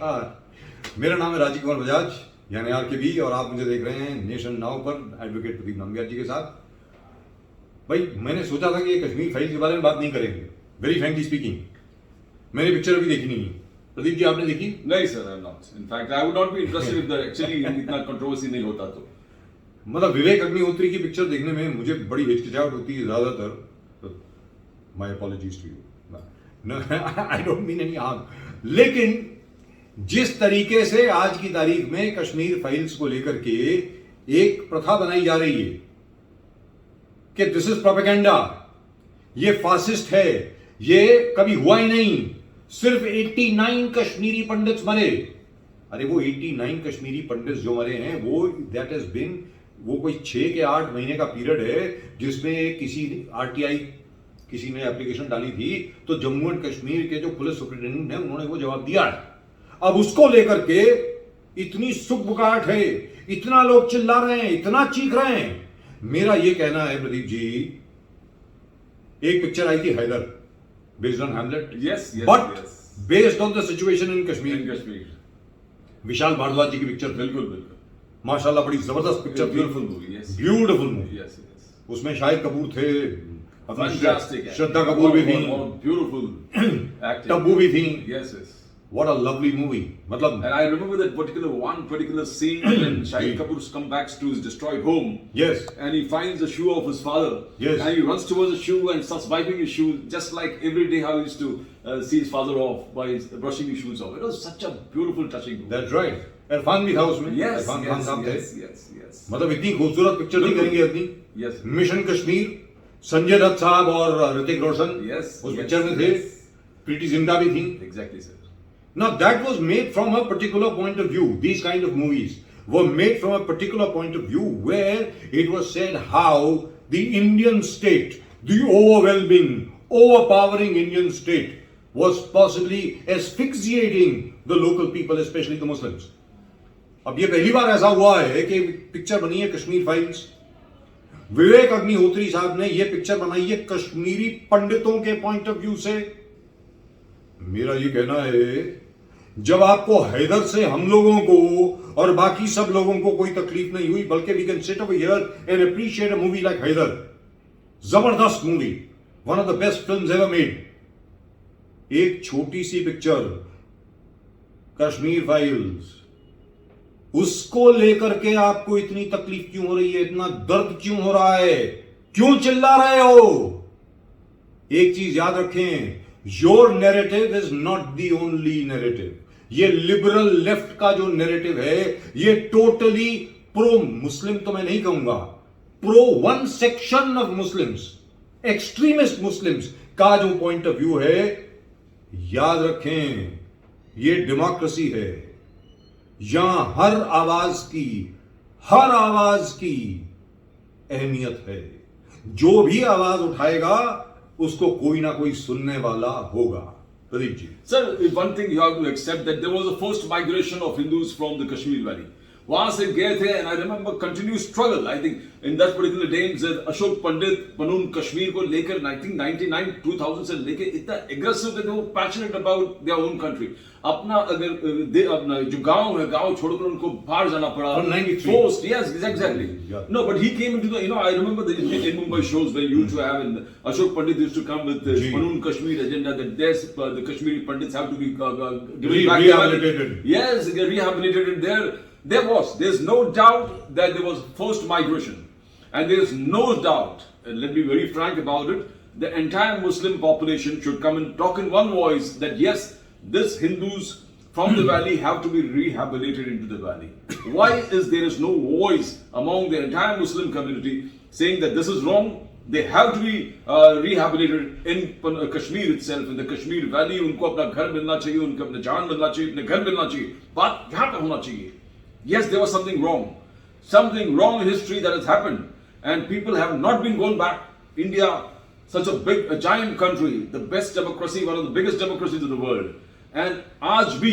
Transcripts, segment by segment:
नमस्कार, मेरा नाम है राजीव कुमार बजाज यानी RKB और आप मुझे देख रहे हैं नेशन नाउ पर एडवोकेट प्रदीप नंबियार जी के साथ। भाई मैंने सोचा था कि ये कश्मीर फाइल्स के बारे में बात नहीं करेंगे। वेरी फ्रैंकली स्पीकिंग, मैंने पिक्चर अभी देखी नहीं है। प्रदीप जी आपने देखी? नहीं sir, I am not. In fact I would not be interested if actually इतना कंट्रोवर्सी नहीं होता तो। मतलब विवेक अग्निहोत्री की पिक्चर देखने में मुझे बड़ी हिचकिचाहट होती है ज्यादातर। My apologies to you, I don't mean any harm. लेकिन जिस तरीके से आज की तारीख में कश्मीर फाइल्स को लेकर के एक प्रथा बनाई जा रही है कि दिस इज प्रोपेगेंडा, ये फासिस्ट है, ये कभी हुआ ही नहीं, सिर्फ 89 कश्मीरी पंडित्स मरे। अरे वो 89 कश्मीरी पंडित्स जो मरे हैं वो दैट हैज बीन, वो कोई 6 के 8 महीने का पीरियड है जिसमें किसी RTI किसी ने एप्लीकेशन डाली थी तो जम्मू एंड कश्मीर के जो पुलिस सुप्रिंटेंडेंट है उन्होंने वो जवाब दिया है। अब उसको लेकर के इतनी सुगबुगाहट है, इतना लोग चिल्ला रहे हैं, इतना चीख रहे हैं। मेरा ये कहना है प्रदीप जी, एक पिक्चर आई थी Haider based on Hamlet, but based on the situation in Kashmir. Vishal Bhardwaj ji की पिक्चर, बिल्कुल माशाल्लाह बड़ी जबरदस्त पिक्चर, ब्यूटीफुल मूवी। उसमें शाहिद कपूर थे, श्रद्धा कपूर भी थी, ब्यूटीफुल तब्बू भी थी। What a lovely movie. Matlab, and I remember that particular scene when Shahid Kapoor comes back to his destroyed home. Yes. And he finds the shoe of his father. Yes. And he runs towards the shoe and starts wiping his shoes, just like every day how he used to see his father off by brushing his shoes off. It was such a beautiful, touching movie. That's right. Irfan भी था उसमें। Yes. Irfan Khan साहब थे। Yes. मतलब इतनी खूबसूरत picture नहीं करेंगे इतनी। Yes. मिशन कश्मीर, संजय दत्त साहब और ऋतिक रोशन उस पिक्चर में थे। प्रीति जिंटा भी थी। Exactly, sir. Now that was made from a particular point of view. These kind of movies were made from a particular point of view where it was said how the Indian state, the overwhelming, overpowering Indian state was possibly asphyxiating the local people, especially the Muslims. अब ये पहली बार ऐसा हुआ है कि picture बनी है Kashmir files. Vivek Agnihotri साहब ने ये पिक्चर बनाई है कश्मीरी पंडितों के पॉइंट ऑफ व्यू से। मेरा ये कहना है जब आपको हैदर से हम लोगों को और बाकी सब लोगों को कोई तकलीफ नहीं हुई, बल्कि we can sit over here and appreciate a movie like Haider, जबरदस्त movie, one of the best films ever made. एक छोटी सी पिक्चर कश्मीर फाइल्स, उसको लेकर के आपको इतनी तकलीफ क्यों हो रही है, इतना दर्द क्यों हो रहा है, क्यों चिल्ला रहे हो? एक चीज याद रखें, your narrative is not the only narrative. ये लिबरल लेफ्ट का जो नैरेटिव है ये टोटली प्रो मुस्लिम तो मैं नहीं कहूंगा, pro one section of Muslims, extremist Muslims का जो पॉइंट ऑफ व्यू है। याद रखें ये डेमोक्रेसी है, यहां हर आवाज की अहमियत है। जो भी आवाज उठाएगा उसको कोई ना कोई सुनने वाला होगा। Pradeep ji, sir, one thing you have to accept that there was a forced migration of Hindus from the Kashmir Valley. वहां से गए थे, and I remember continuous struggle. I think in that particular days, Ashok Pandit बनून कश्मीर को लेकर 1999, 2000 से लेकर इतना aggressive थे, वो passionate about their own country. अपना अपना जो गांव है, गांव छोड़कर उनको बाहर जाना पड़ा। Forced, yes, exactly. Yeah. No, but he came into the, I remember in Mumbai shows where you used to have, and Ashok Pandit used to come with the Banun Kashmir agenda that the Kashmiri Pandits have to be given back. Rehabilitated. Yes, rehabilitated there. There's no doubt that there was forced migration. And there's no doubt, and let me be very frank about it, the entire Muslim population should come and talk in one voice that yes, this Hindus from the valley have to be rehabilitated into the valley. Why is there is no voice among the entire Muslim community saying that this is wrong? They have to be rehabilitated in Kashmir itself, in the Kashmir valley. उनको अपना घर मिलना चाहिए, उनको अपना जान मिलना चाहिए, अपने घर मिलना चाहिए। बात यहाँ पे होना चाहिए। Yes, there was something wrong in history that has happened, and people have not been going back. India, such a giant country, the best democracy, one of the biggest democracies in the world, and आज भी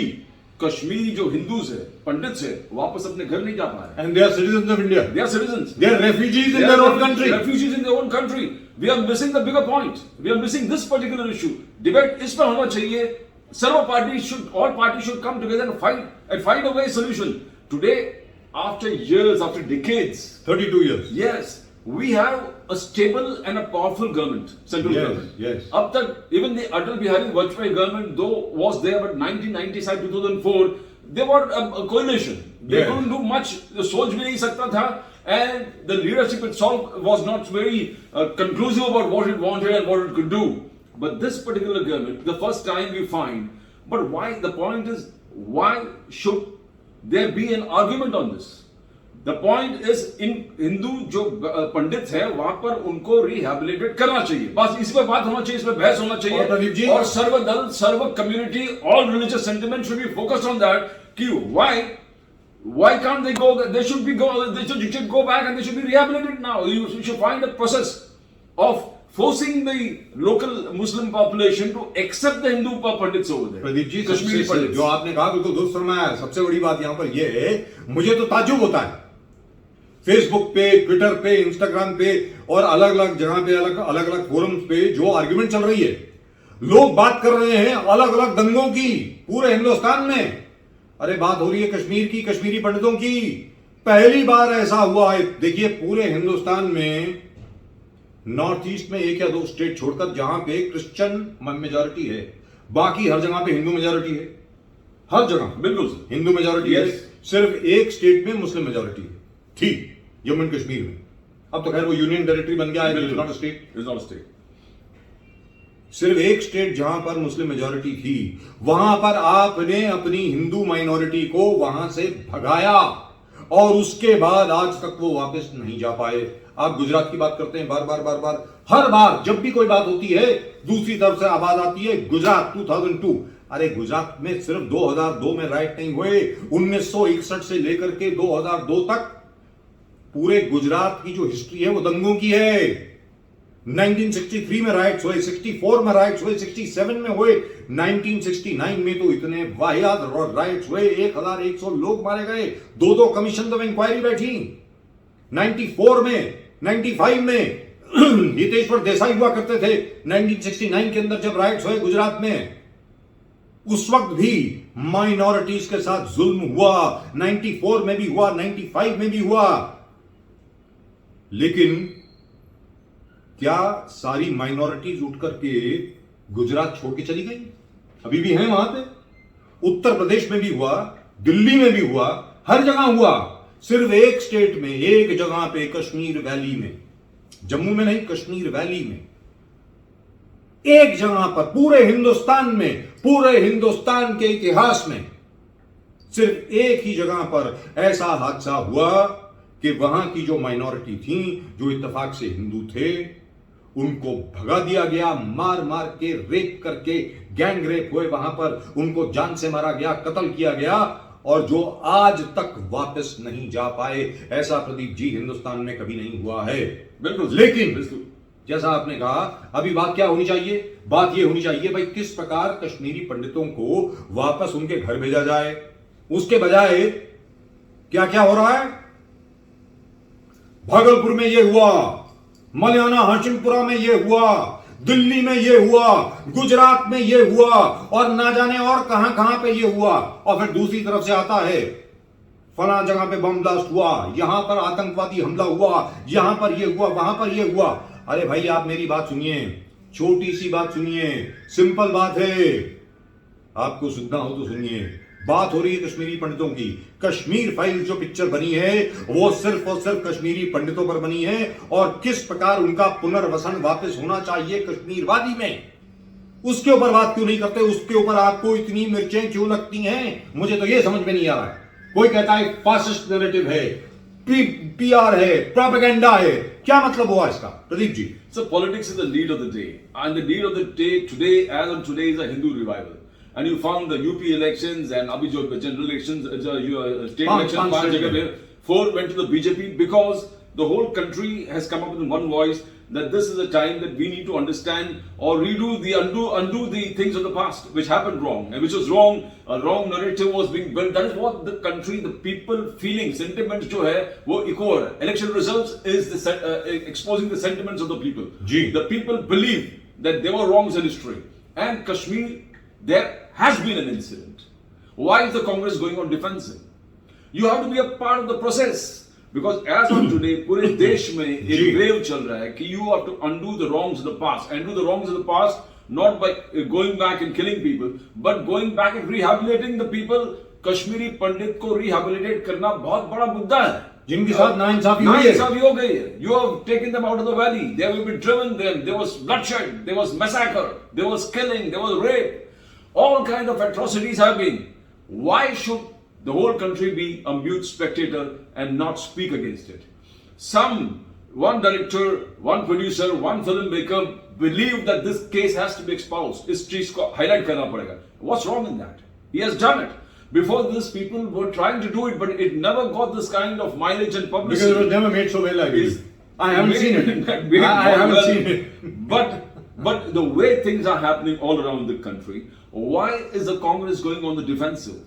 कश्मीरी जो Hindus है, पंडित है, वापस अपने घर नहीं जा पा रहे। And they are citizens of India. They are citizens. They are refugees in their own country. Refugees in their own country. We are missing the bigger point. We are missing this particular issue. Debate इस पर होना चाहिए all parties should come together and find a way solution. Today, after years, after decades, 32 years. yes, we have a stable and a powerful government, central Yes, government. yes. Up tak, even the Atal Bihari Vajpayee government, though was there, but 1995, 2004, they were a coalition. They Yes. couldn't do much. The सोच भी नहीं सकता था, and the leadership itself was not very conclusive about what it wanted and what it could do. But this particular government, the first time we find, but why? The point is, why should there be an argument on this? The point is, in Hindu जो पंडित है वहां पर उनको rehabilitate करना चाहिए, बस इस पे बात होना चाहिए, इस पे बहस होना चाहिए, और सर्वदल सर्व community all religious sentiment should be focused on that कि why can't they go, they should go back and they should be rehabilitated now. You should find a process of forcing the local Muslim population to accept the Hindu Pandits over there. Pradeep ji, Kashmiri Pandits. जो आपने कहा बिल्कुल दुरुस्त फरमाया। सबसे बड़ी बात यहाँ पर यह है, मुझे तो ताज्जुब होता है, फेसबुक पे, ट्विटर पे, इंस्टाग्राम पे और अलग अलग जगह पे, अलग अलग फोरम्स पे जो आर्ग्यूमेंट चल रही है, लोग बात कर रहे हैं अलग अलग दंगों की पूरे हिंदुस्तान में। अरे बात हो रही है कश्मीर की, कश्मीरी पंडितों की। पहली बार ऐसा हुआ है, देखिए पूरे हिंदुस्तान में नॉर्थ ईस्ट में एक या दो स्टेट छोड़कर जहां पे क्रिश्चियन मेजॉरिटी है, बाकी हर जगह पे हिंदू मेजॉरिटी है। हर जगह बिल्कुल हिंदू मेजॉरिटी है। सिर्फ एक स्टेट में मुस्लिम मेजॉरिटी है, ठीक, जम्मू एंड कश्मीर में। अब तो खैर वो यूनियन टेरिटरी बन गया है, नॉट अ स्टेट। सिर्फ एक स्टेट जहां पर मुस्लिम मेजॉरिटी थी, वहां पर आपने अपनी हिंदू माइनॉरिटी को वहां से भगाया और उसके बाद आज तक वो वापस नहीं जा पाए। आप गुजरात की बात करते हैं बार बार, हर बार जब भी कोई बात होती है दूसरी तरफ से आवाज आती है गुजरात 2002। अरे गुजरात में सिर्फ 2002 में राइट नहीं हुए, 1961 से लेकर के 2002 तक पूरे गुजरात की जो हिस्ट्री है वो दंगों की है। 1963 में राइट्स हुए, 64 में राइट्स हुए, 67 में हुए, 1969 में तो इतने वाहियात राइट्स हुए, 1100 लोग मारे गए, दो कमीशन ऑफ इंक्वायरी बैठी। 94 में, 95 में हितेश्वर देसाई हुआ करते थे। 1969 के अंदर जब राइट्स हुए गुजरात में, उस वक्त भी माइनॉरिटीज के साथ जुल्म हुआ। 94 में भी हुआ, 95 में भी हुआ। लेकिन क्या सारी माइनॉरिटीज उठ करके गुजरात छोड़ के चली गई? अभी भी हैं वहां पे। उत्तर प्रदेश में भी हुआ, दिल्ली में भी हुआ, हर जगह हुआ। सिर्फ एक स्टेट में, एक जगह पे, कश्मीर वैली में, जम्मू में नहीं, कश्मीर वैली में, एक जगह पर पूरे हिंदुस्तान में, पूरे हिंदुस्तान के इतिहास में सिर्फ एक ही जगह पर ऐसा हादसा हुआ कि वहां की जो माइनॉरिटी थी, जो इत्तेफाक से हिंदू थे, उनको भगा दिया गया, मार मार के, रेप करके, गैंग रेप हुए वहां पर, उनको जान से मारा गया, कत्ल किया गया, और जो आज तक वापस नहीं जा पाए। ऐसा प्रदीप जी हिंदुस्तान में कभी नहीं हुआ है। बिल्कुल। लेकिन जैसा आपने कहा, अभी बात क्या होनी चाहिए? बात यह होनी चाहिए भाई किस प्रकार कश्मीरी पंडितों को वापस उनके घर भेजा जाए। उसके बजाय क्या क्या हो रहा है? भागलपुर में यह हुआ, मलियाना हाशिमपुरा में यह हुआ, दिल्ली में यह हुआ, गुजरात में यह हुआ, और ना जाने और कहां पे यह हुआ। और फिर दूसरी तरफ से आता है फला जगह पे बम ब्लास्ट हुआ, यहां पर आतंकवादी हमला हुआ, यहां पर यह हुआ, वहां पर यह हुआ। अरे भाई आप मेरी बात सुनिए, छोटी सी बात सुनिए, सिंपल बात है, आपको सुनना हो तो सुनिए। बात हो रही है कश्मीरी पंडितों की। कश्मीर फाइल्स जो पिक्चर बनी है वो सिर्फ और सिर्फ कश्मीरी पंडितों पर बनी है, और किस प्रकार उनका पुनर्वसन वापस होना चाहिए कश्मीर वादी में, उसके ऊपर बात क्यों नहीं करते? उसके ऊपर आपको इतनी मिर्चें क्यों लगती हैं? मुझे तो ये समझ में नहीं आ रहा है। कोई कहता है फासिस्ट नैरेटिव है, पीआर है, प्रोपेगेंडा है, क्या मतलब हुआ इसका Pradeep ji? So politics is the need of the day, and the need of the day today, as on today, is a Hindu revival. And you found the UP elections and abhi jo general elections, state elections, 5 jagah pe 4 went to the BJP, because the whole country has come up with one voice that this is a time that we need to understand or redo the undo the things of the past which happened wrong and which was wrong. A wrong narrative was being built. That is what the country, the people feeling, sentiments jo hai wo echo ho raha hai. Election results is the exposing the sentiments of the people. Ji. The people believe that there were wrongs in history, and Kashmir, their has been an incident. Why is the Congress going on defensive? You have to be a part of the process. Because as of today, पूरे देश में एक wave चल रहा है कि you have to undo the wrongs of the past. Undo the wrongs of the past not by going back and killing people, but going back and rehabilitating the people. Kashmiri पंडित को rehabilitate करना बहुत बड़ा मुद्दा है. जिनके साथ नाइंसाफी हो गई है. You have taken them out of the valley. They will be driven them. There was bloodshed. There was massacre. There was killing. There was rape. All kind of atrocities have been. Why should the whole country be a mute spectator and not speak against it? One director, one producer, one filmmaker believed that this case has to be exposed. इस चीज को highlight करना पड़ेगा. What's wrong in that? He has done it. Before this, people were trying to do it, but it never got this kind of mileage and publicity. Because it was never made so well, I believe. I haven't seen it. I haven't seen it. But the way things are happening all around the country, why is the Congress going on the defensive?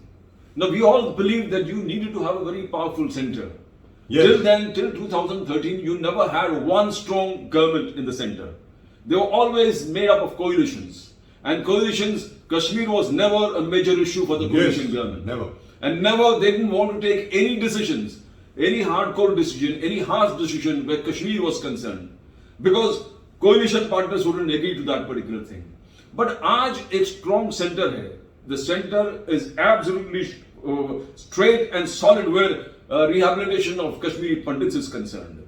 Now, we all believe that you needed to have a very powerful center. Yes. Till then, till 2013, you never had one strong government in the center. They were always made up of coalitions. And coalitions, Kashmir was never a major issue for the coalition government. Never. And never, they didn't want to take any decisions, any hardcore decision, any harsh decision where Kashmir was concerned. Because coalition partners wouldn't agree to that particular thing. But आज एक strong center है. The center is absolutely straight and solid where rehabilitation of Kashmiri Pandits is concerned.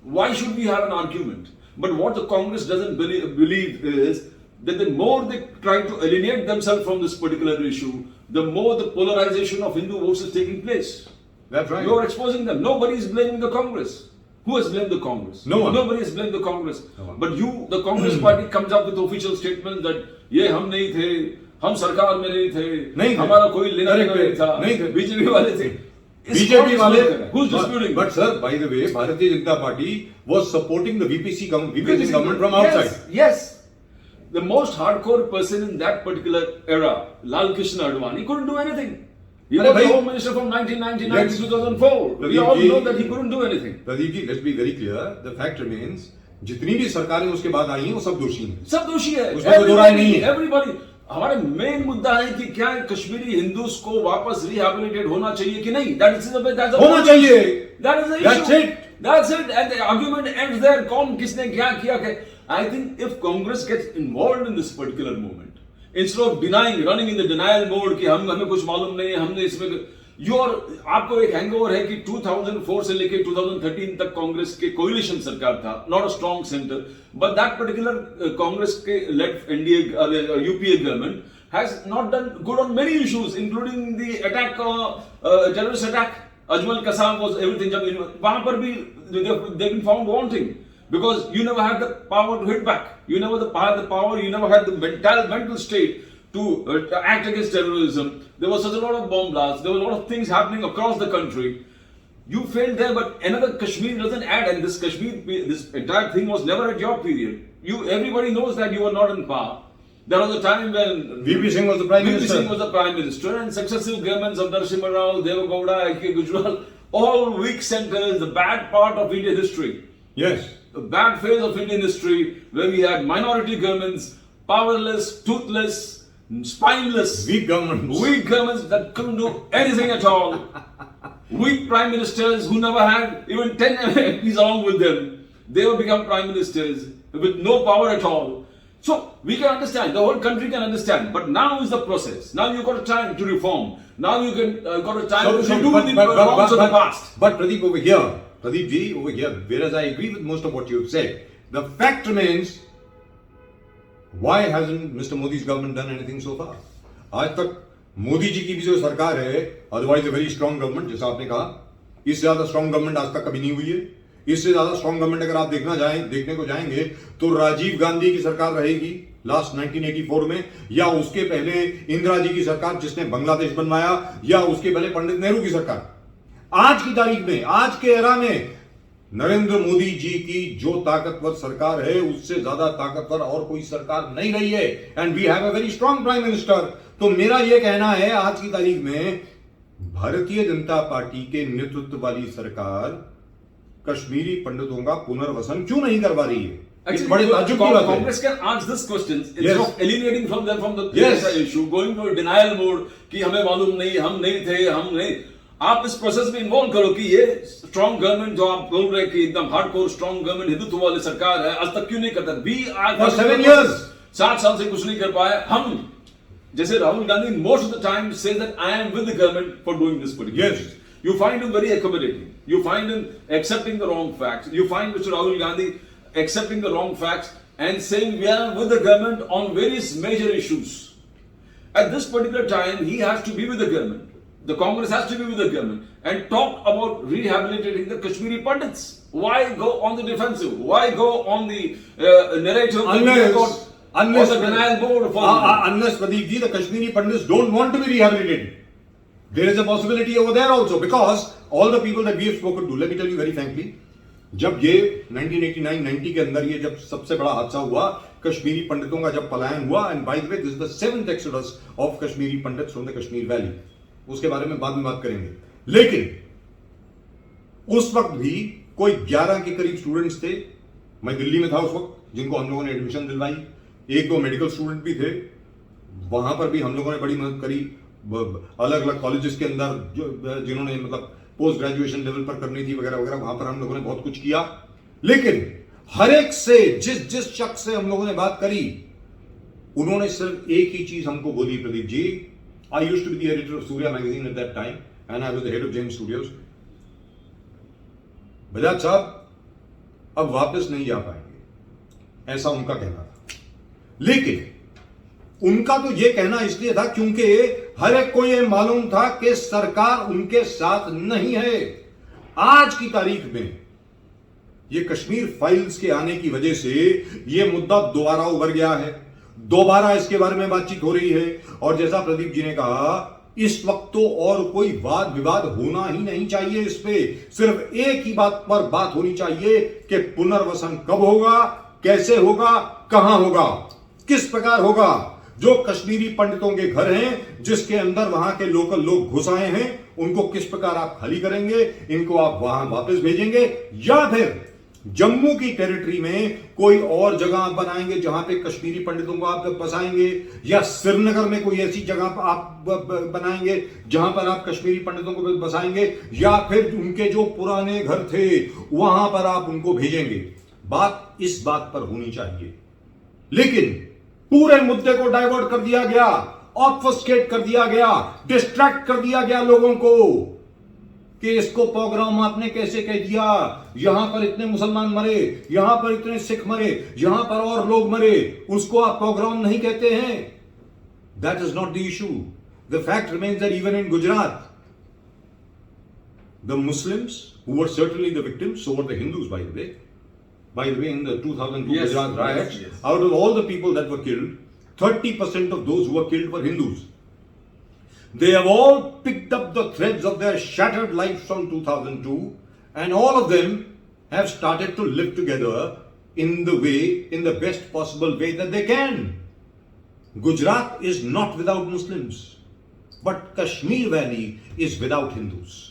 Why should we have an argument? But what the Congress doesn't believe is that the more they try to alienate themselves from this particular issue, the more the polarization of Hindu votes is taking place. That's right. You are exposing them. Nobody is blaming the Congress. Who has blamed the Congress? No one. Nobody has blamed the Congress. No one. But you, the Congress party, comes up with official statements that ये हम नहीं थे, हम सरकार में नहीं थे, हमारा कोई लेना देना नहीं था, बीजेपी वाले थे. BJP वाले. Who's disputing? But sir, by the way, Bharatiya Janata Party was supporting the VPC government from outside. Yes. The most hardcore person in that particular era, Lal Krishna Advani, couldn't do anything. He was the Home Minister from 1999 to 2004. We all know that he couldn't do anything. Pradeep ji, let's be very clear. The fact remains, जितनी भी सरकारें उसके बाद आई हैं, वो सब दोषी हैं. सब दोषी है. उसमें कोई दो राय नहीं है. Everybody. हमारे मेन मुद्दा है कि क्या कश्मीरी हिंदूज को वापस रिहैबिलिटेट होना चाहिए कि नहीं. That is the होना चाहिए. That is the issue. That's it. And the argument ends there. कौन किसने क्या किया. I think if Congress gets involved in this particular movement, instead of denying, running in the denial mode कि हमें कुछ मालूम नहीं है, हमने इसमें आपको एक हैंगओवर है कि 2004 से लेके 2013 तक कांग्रेस के कोalition सरकार था, not a strong center, but that particular Congress के led NDA UPA government has not done good on many issues, including the attack, terrorist attack. Ajmal Kasam was everything. वहाँ पर भी they've been found wanting. Because you never had the power to hit back. You never had the power, you never had the mental state to act against terrorism. There was such a lot of bomb blasts. There were a lot of things happening across the country. You failed there, but another Kashmir doesn't add. And this entire thing was never at your period. Everybody knows that you were not in power. There was a time when VP Singh was the Prime Minister. VP Singh was the Prime Minister, and successive governments of Narasimha Rao, Deva Gowda, A.K. Gujral, all weak centers, the bad part of Indian history. Yes. A bad phase of Indian history where we had minority governments, powerless, toothless, spineless, weak governments that couldn't do anything at all, weak prime ministers who never had even 10 MPs along with them. They would become prime ministers with no power at all. So we can understand, the whole country can understand, but now is the process. Now you've got a time to reform. Now you can got a time to do the wrongs of the past. But Pradeep over here, Pradeep ji over here, whereas I agree with most of what you've said, the fact remains, why hasn't Mr. Modi's government done anything so far? आज तक मोदी जी की भी जो सरकार है, otherwise a very strong government, जैसा आपने कहा, इससे ज्यादा strong government आज तक कभी नहीं हुई है. इससे ज्यादा स्ट्रॉन्ग गवर्नमेंट अगर आप देखने को जाएंगे तो राजीव गांधी की सरकार रहेगी लास्ट 1984 में, या उसके पहले इंदिरा जी की सरकार जिसने बांग्लादेश बनवाया, या उसके पहले पंडित नेहरू की सरकार. आज की तारीख में, आज के एरा में नरेंद्र मोदी जी की जो ताकतवर सरकार है, उससे ज्यादा ताकतवर और कोई सरकार नहीं रही है. And we have a very strong prime minister. तो मेरा यह कहना है, आज की तारीख में भारतीय जनता पार्टी के नेतृत्व वाली सरकार कश्मीरी पंडितों का पुनर्वसन क्यों नहीं करवा रही है? Actually, बड़े ताज्जुब की बात है। Congress can ask this question instead Yes. of alienating from them from the Yes. issue, going to a denial mode कि हमें मालूम नहीं, हम नहीं थे, हम नहीं। आप इस प्रोसेस में इन्वॉल्व करो कि ये स्ट्रॉन्ग गवर्नमेंट जो आप बोल रहे हैं कि एकदम हार्डकोर स्ट्रॉन्ग गवर्नमेंट हिंदुत्व वाली सरकार है, आज तक क्यों नहीं करता? We are For 7 years. 7 साल से कुछ नहीं कर पाए। हम जैसे Rahul Gandhi most of the time says that I am with the government for doing this particular Yes. thing. You find him very accommodating. You find him accepting the wrong facts. You find Mr. Rahul Gandhi accepting the wrong facts and saying we are with the government on various major issues. At this particular time, he has to be with the government. The Congress has to be with the government and talk about rehabilitating the Kashmiri Pandits. Why go on the defensive? Why go on the narrative? Unless the denial board for unless Pradeep ji, the Kashmiri Pandits don't want to be rehabilitated. There is a possibility over there also because all the people that we have spoken to, let me tell you very frankly, जब ये 1989-90 के अंदर ये जब सबसे बड़ा हादसा हुआ, कश्मीरी पंडितों का जब पलायन हुआ, and by the way this is the 7th exodus of Kashmiri pandits from the Kashmir valley, उसके बारे में बाद में बात करेंगे। लेकिन उस वक्त भी कोई 11 के करीब स्टूडेंट्स थे, मैं दिल्ली में था उस वक्त, जिनको हम लोगों ने एडमिशन दिलवाई, 1-2 मेडिकल स्टूडेंट भी थे, वहां पर भी हम लोगों ने बड़ी मदद करी, अलग अलग कॉलेजेस के अंदर जिन्होंने मतलब पोस्ट ग्रेजुएशन लेवल पर करनी थी वगैरह वगैरह, वहां पर हम लोगों ने बहुत कुछ किया। लेकिन हर एक से जिस शख्स से हम लोगों ने बात करी, उन्होंने सिर्फ एक ही चीज हमको बोली, Pradeep ji, I used to be the editor of Surya magazine at that time and I was the head of Gem Studios. Bajaj साहब अब वापस नहीं जा पाएंगे, ऐसा उनका कहना था। लेकिन उनका तो यह कहना इसलिए था क्योंकि हर एक को यह मालूम था कि सरकार उनके साथ नहीं है। आज की तारीख में यह कश्मीर फाइल्स के आने की वजह से यह मुद्दा दोबारा उभर गया है, दोबारा इसके बारे में बातचीत हो रही है। और जैसा प्रदीप जी ने कहा, इस वक्त तो और कोई वाद विवाद होना ही नहीं चाहिए, इस पे सिर्फ एक ही बात पर बात होनी चाहिए कि पुनर्वसन कब होगा, कैसे होगा, कहां होगा, किस प्रकार होगा। जो कश्मीरी पंडितों के घर हैं, जिसके अंदर वहां के लोकल लोग घुस आए हैं, उनको किस प्रकार आप खाली करेंगे, इनको आप वहां वापस भेजेंगे, या फिर जम्मू की टेरिटरी में कोई और जगह आप बनाएंगे जहां पे कश्मीरी पंडितों को आप बसाएंगे, या श्रीनगर में कोई ऐसी जगह आप बनाएंगे जहां पर आप कश्मीरी पंडितों को बसाएंगे, या फिर उनके जो पुराने घर थे वहां पर आप उनको भेजेंगे। बात इस बात पर होनी चाहिए। लेकिन पूरे मुद्दे को डाइवर्ट कर दिया गया, ऑब्फस्केट कर दिया गया, डिस्ट्रैक्ट कर दिया गया लोगों को कि इसको प्रोग्राम आपने कैसे कह दिया, यहां पर इतने मुसलमान मरे, यहां पर इतने सिख मरे, यहां पर और लोग मरे, उसको आप प्रोग्राम नहीं कहते हैं। That is not the issue. The fact remains that even in Gujarat the Muslims who were certainly the victims, so were the Hindus by the way. By the way, in the 2002 Bajaj riots, out of all the people that were killed, 30% of those who were killed were Hindus. They have all picked up the threads of their shattered lives from 2002, and all of them have started to live together in the best possible way that they can. Gujarat is not without Muslims, but Kashmir Valley is without Hindus.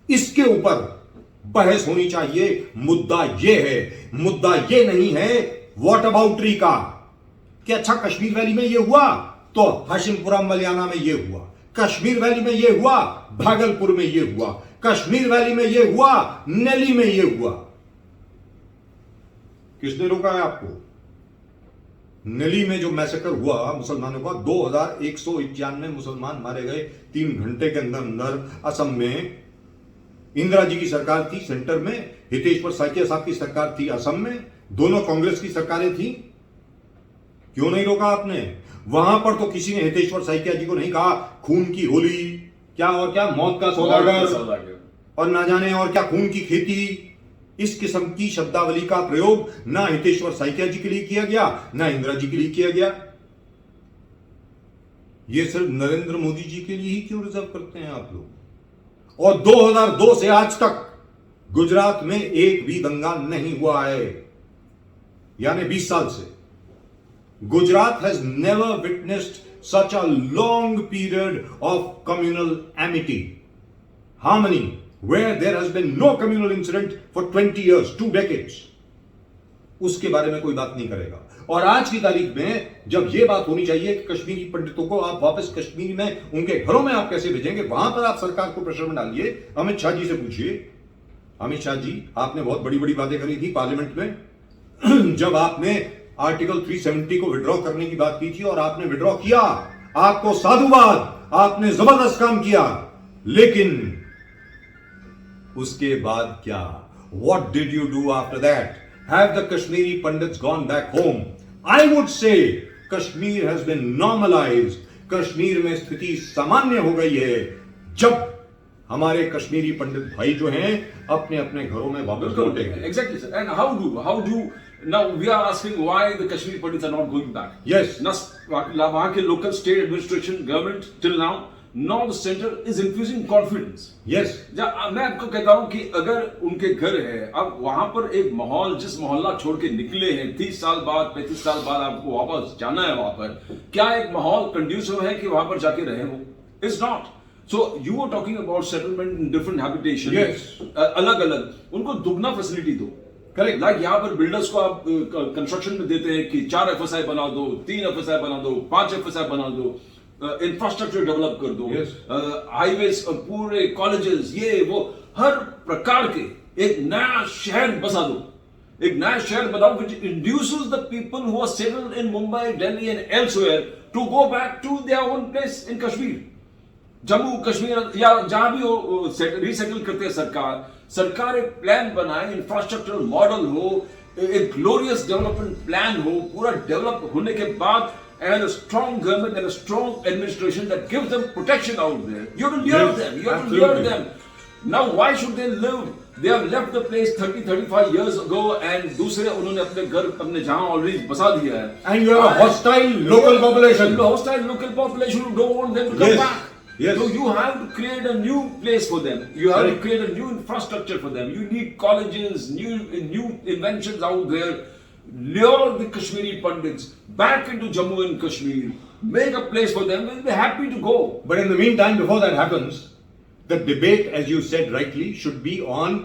इसके ऊपर बहस होनी चाहिए। मुद्दा यह है, मुद्दा यह नहीं है व्हाट अबाउटरी का कि अच्छा कश्मीर वैली में यह हुआ तो हाशिमपुरा मलियाना में यह हुआ, कश्मीर वैली में यह हुआ, भागलपुर में यह हुआ, कश्मीर वैली में यह हुआ, नेली में यह हुआ। किसने रोका है आपको? नेली में जो मैसेकर हुआ मुसलमानों का, 2191 मुसलमान मारे गए 3 घंटे के अंदर अंदर। असम में इंदिरा जी की सरकार थी सेंटर में, हितेश्वर साइकिया साहब की सरकार थी असम में, दोनों कांग्रेस की सरकारें थी। क्यों नहीं रोका आपने? वहां पर तो किसी ने हितेश्वर साइकिया जी को नहीं कहा खून की होली, क्या और क्या, मौत का सौदागर, और ना जाने और क्या खून की खेती। इस किस्म की शब्दावली का प्रयोग ना हितेश्वर साइकिया जी के लिए किया गया, ना इंदिरा जी के लिए किया गया। यह सिर्फ नरेंद्र मोदी जी के लिए ही क्यों रिजर्व करते हैं आप लोग? और 2002 से आज तक गुजरात में एक भी दंगा नहीं हुआ है, यानी 20 साल से। Gujarat has never witnessed such a long period of communal Amity, harmony, where there has been no communal incident for 20 years, 2 decades. उसके बारे में कोई बात नहीं करेगा। और आज की तारीख में जब यह बात होनी चाहिए कि कश्मीरी पंडितों को आप वापस कश्मीर में उनके घरों में आप कैसे भेजेंगे, वहां पर आप सरकार को प्रेशर में डालिए। अमित शाह जी से पूछिए, अमित शाह जी आपने बहुत बड़ी बड़ी बातें करी थी पार्लियामेंट में जब आपने आर्टिकल 370 को विड्रॉ करने की बात की थी और आपने विड्रॉ किया, आपको साधुवाद, आपने जबरदस्त काम किया, लेकिन उसके बाद क्या? What did you do after that? Have the Kashmiri Pandits gone back home? I would say Kashmir has been normalized. Kashmir में स्थिति सामान्य हो गई है जब हमारे कश्मीरी पंडित भाई जो हैं अपने अपने घरों में वापस लौटेंगे। Exactly, sir. And how do now we are asking why the Kashmiri Pandits are not going back? Yes. वहाँ के local state administration government till now, now the center is infusing confidence. Yes. मैं आपको कहता हूं कि अगर उनके घर है, अब वहां पर एक माहौल, जिस मोहल्ला छोड़ के निकले हैं 30 साल बाद 35 साल बाद आपको वापस जाना है, वहां पर क्या एक माहौल कंड्यूसिव है कि वहां पर जाके रहे हो? It's not. So you are talking about settlement in different habitation. Yes. अलग अलग उनको दुगना फैसिलिटी दो। करेक्ट। लाइक यहाँ पर बिल्डर्स को आप कंस्ट्रक्शन में देते हैं कि 4 FSI बना दो, 3 FSI बना दो, 5 FSI बना दो, इंफ्रास्ट्रक्चर डेवलप कर दो, हाईवेज, पूरे कॉलेजेस, ये वो हर प्रकार के एक नया शहर बसा दो, एक नया शहर बनाओ which induces the people who are settled in Mumbai, Delhi and elsewhere to go back to their own place in Kashmir, Jammu Kashmir या जहां भी हो रीसेटल करते हैं। सरकार एक प्लान बनाए, इंफ्रास्ट्रक्चर मॉडल हो, एक ग्लोरियस डेवलपमेंट प्लान हो, पूरा डेवलप होने के बाद and a strong government and a strong administration that gives them protection out there. You have to lure them. You have to lure them. Now, why should they live? They have left the place 30-35 years ago, and दूसरे उन्होंने अपने घर अपने जहां already बसा दिया है. And you have a hostile local population. Hostile local population who don't want them to come back. Yes. So you have to create a new place for them. You have to create a new infrastructure for them. You need colleges, new inventions out there. Lure the Kashmiri Pandits back into Jammu and Kashmir. Make a place for them. They'll be happy to go. But in the meantime, before that happens, the debate, as you said rightly, should be on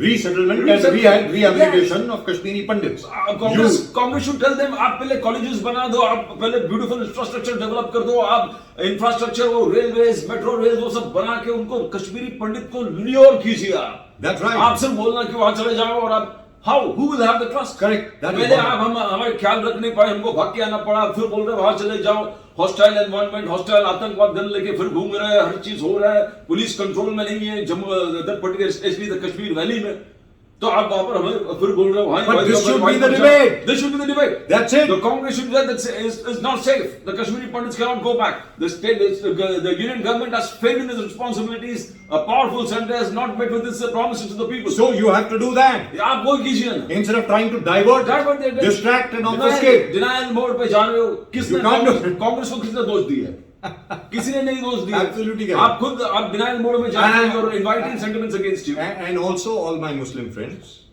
resettlement and rehabilitation of Kashmiri Pandits. Congress should tell them, आप पहले colleges बना दो, आप पहले beautiful infrastructure develop कर दो, आप infrastructure वो railways, metro rails वो सब बना के उनको कश्मीरी पंडित को lure कीजिए आप. That's right. आप सिर्फ बोलना कि वहाँ चले जाओ और आप How? Who will have the trust? Correct. पहले आप हमारे ख्याल रख नहीं पाए, हमको भाग के आना पड़ा, फिर बोल रहे वहां चले जाओ, हॉस्टाइल एनवायरनमेंट, हॉस्टाइल आतंकवाद गन लेके फिर घूम रहे हैं, हर चीज हो रहा है, पुलिस कंट्रोल में नहीं है Jammu that particular specially the Kashmir valley में, तो आप वहां पर हमें फिर बोल रहे हो But this should be the debate. This should be the debate. That's it. The Congress should say that is not safe. The Kashmiri Pandits cannot go back. The state, the union government has failed in its responsibilities. A powerful center has not met with its promises to the people. So you have to do that. आप वो कीजिए ना. Instead of trying to divert, distract and obfuscate. Denial mode पे जा रहे हो. किसने कांग्रेस को किसने दोष दिया? किसी ने नहीं दोष दिया. Absolutely. आप खुद आप denial mode में जा रहे हो और inviting sentiments against you. And also all my Muslim friends.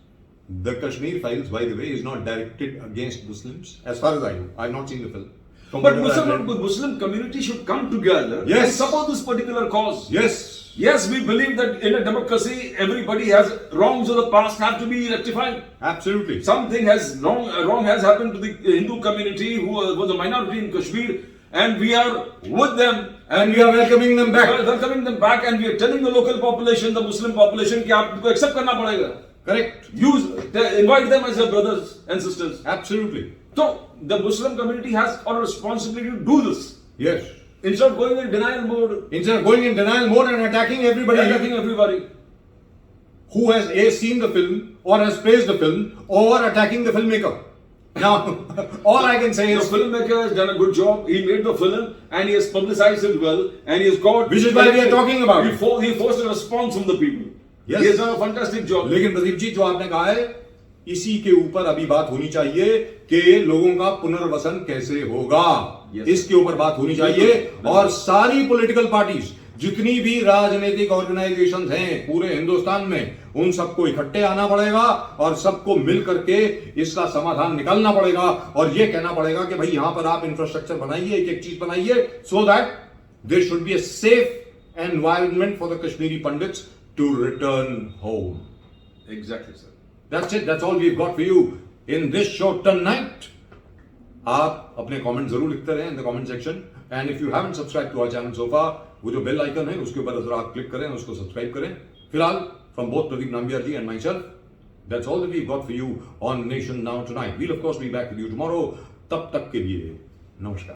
The Kashmir Files, by the way, is not directed against Muslims, as far as I know. I have not seen the film. But Muslim community should come together and support this particular cause. Yes. Yes, we believe that in a democracy, everybody has wrongs of the past have to be rectified. Absolutely. Something has wrong has happened to the Hindu community who was a minority in Kashmir, and we are with them. And we are welcoming them back. Welcoming them back, and we are telling the local population, the Muslim population, कि आपको accept करना पड़ेगा. Correct. Invite them as your brothers and sisters. Absolutely. So the Muslim community has a responsibility to do this. Yes. Instead of going in denial mode. Instead of going in denial mode and attacking everybody. Who has seen the film or has praised the film or attacking the filmmaker. Now, all I can say is the filmmaker has done a good job. He made the film and he has publicized it well, and he has got. Which is why we are talking about. He forced a response from the people. Yes. He has done a fantastic job. लेकिन प्रदीप जी जो आपने कहा है, इसी के ऊपर अभी बात होनी चाहिए कि लोगों का पुनर्वसन कैसे होगा. Yes. इसके ऊपर बात होनी चाहिए. और सारी पॉलिटिकल पार्टीज, जितनी भी राजनीतिक ऑर्गेनाइजेशंस हैं पूरे हिंदुस्तान में, उन सबको इकट्ठे आना पड़ेगा और सबको मिल करके इसका समाधान निकालना पड़ेगा और ये कहना पड़ेगा कि भाई यहां पर आप इंफ्रास्ट्रक्चर बनाइए, एक एक चीज बनाइए, so that there should be a safe environment for the Kashmiri Pandits to return home. Exactly, sir. That's it. That's all we've got for you. in this show tonight. आप अपने कमेंट जरूर लिखते रहें in the comment section, and if you haven't subscribe to our channel so far, वो जो bell icon है उसके ऊपर जरा आप क्लिक करें, उसको सब्सक्राइब करें. फिलहाल from both Pradeep Nambiar ji and myself, that's all that we've got for you on Nation Now tonight. We'll of course be back with you tomorrow. तब तक के लिए नमस्कार.